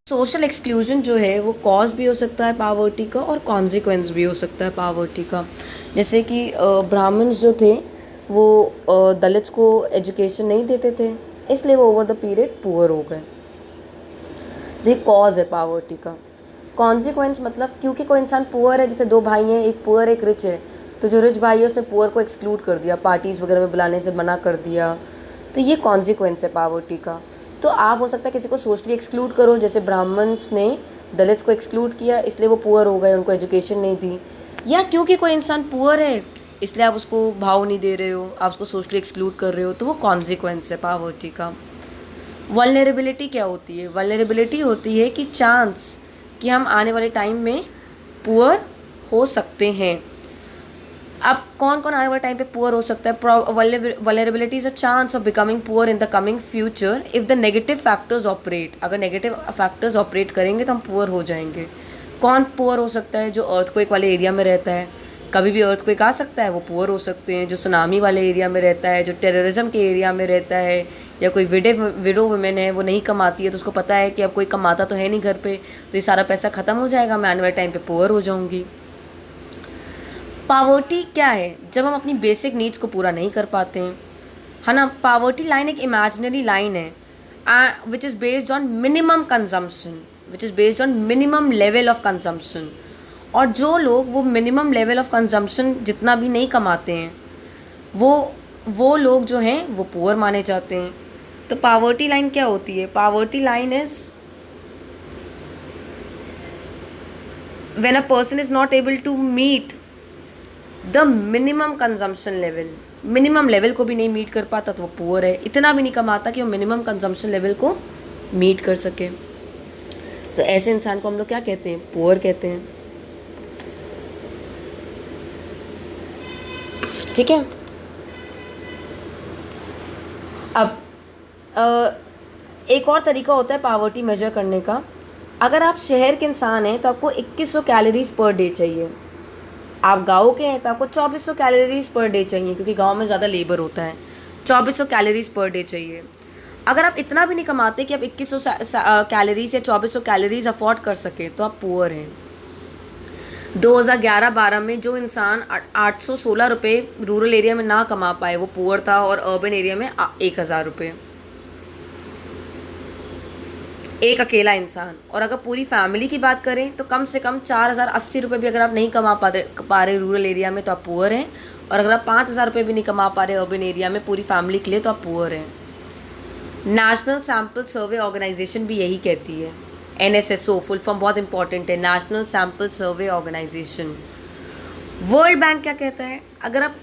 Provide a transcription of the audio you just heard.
Social exclusion जो है वो कॉज भी हो सकता है पावर्टी का और कॉन्सिक्वेंस भी हो सकता है पावर्टी का। जैसे कि ब्राह्मण्स जो थे वो दलित्स को एजुकेशन नहीं देते थे, इसलिए वो ओवर द पीरियड पुअर हो गए। ये कॉज है पावर्टी का। कॉन्सिक्वेंस मतलब क्योंकि कोई इंसान पुअर है, जैसे दो भाई हैं, एक पुअर एक रिच है, तो जो रिच भाई है उसने पुअर को एक्सक्लूड कर दिया, पार्टीज़ वगैरह में बुलाने से मना कर दिया, तो ये कॉन्सिक्वेंस है पावर्टी का। तो आप हो सकता है किसी को सोशली एक्सक्लूड करो, जैसे ब्राह्मण्स ने दलित्स को एक्सक्लूड किया इसलिए वो पुअर हो गए, उनको एजुकेशन नहीं दी, या क्योंकि कोई इंसान पुअर है इसलिए आप उसको भाव नहीं दे रहे हो, आप उसको सोशली एक्सक्लूड कर रहे हो, तो वो कॉन्सिक्वेंस है पावर्टी का। वल्नरेबिलिटी क्या होती है? वल्नरेबिलिटी होती है कि चांस कि हम आने वाले टाइम में पुअर हो सकते हैं। अब कौन कौन आने वाले टाइम पे पुअर हो सकता है? Vulnerability is a chance of becoming poor in the coming future if the negative factors operate. अगर नेगेटिव फैक्टर्स ऑपरेट करेंगे तो हम पुअर हो जाएंगे। कौन पुअर हो सकता है? जो अर्थक्वेक वाले एरिया में रहता है, कभी भी अर्थक्वेक आ सकता है, वो पुअर हो सकते हैं। जो सुनामी वाले एरिया में रहता है, जो टेररिज्म के एरिया में रहता है, या कोई विडो वुमेन है, वो नहीं कमाती है तो उसको पता है कि अब कोई कमाता तो है नहीं घर पे, तो ये सारा पैसा ख़त्म हो जाएगा, मैं आने वाले टाइम पे पुअर हो जाऊंगी। पावर्टी क्या है? जब हम अपनी बेसिक नीड्स को पूरा नहीं कर पाते हैं, है ना। पावर्टी लाइन एक इमेजिनरी लाइन है which is based on minimum consumption, which is based on minimum level of consumption. और जो लोग वो मिनिमम लेवल ऑफ कंजम्पशन जितना भी नहीं कमाते हैं, वो लोग जो हैं वो पुअर माने जाते हैं। तो पावर्टी लाइन क्या होती है? Poverty line is when a person is not able to meet the minimum consumption level. Minimum level को भी नहीं मीट कर पाता तो वो पुअर है। इतना भी नहीं कमाता कि वो मिनिमम कंजम्पशन लेवल को मीट कर सके, तो ऐसे इंसान को हम लोग क्या कहते हैं? पुअर कहते हैं। ठीक है। अब एक और तरीका होता है पावर्टी मेजर करने का। अगर आप शहर के इंसान हैं तो आपको 2100 कैलोरीज पर डे चाहिए। आप गाँव के हैं तो आपको 2400 कैलोरीज पर डे चाहिए, क्योंकि गांव में ज़्यादा लेबर होता है। 2400 कैलोरीज पर डे चाहिए। अगर आप इतना भी नहीं कमाते कि आप 2100 कैलोरीज या 2400 कैलोरीज अफोर्ड कर सके तो आप पुअर हैं। 2011-12 में जो इंसान 816 रुपये रूरल एरिया में ना कमा पाए वो पुअर था, और अर्बन एरिया में 1000 रुपये, एक अकेला इंसान। और अगर पूरी फैमिली की बात करें तो कम से कम 4080 रुपये भी अगर आप नहीं कमा पा रहे रूरल एरिया में तो आप पुअर हैं। और अगर आप 5000 रुपये भी नहीं कमा पा रहे अर्बन एरिया में पूरी फैमिली के लिए तो आप पुअर हैं। नेशनल सैम्पल सर्वे ऑर्गेनाइजेशन भी यही कहती है। NSSO फुल फॉर्म बहुत इंपॉर्टेंट है, नेशनल सैम्पल सर्वे ऑर्गेनाइजेशन। वर्ल्ड बैंक क्या कहता है? अगर आप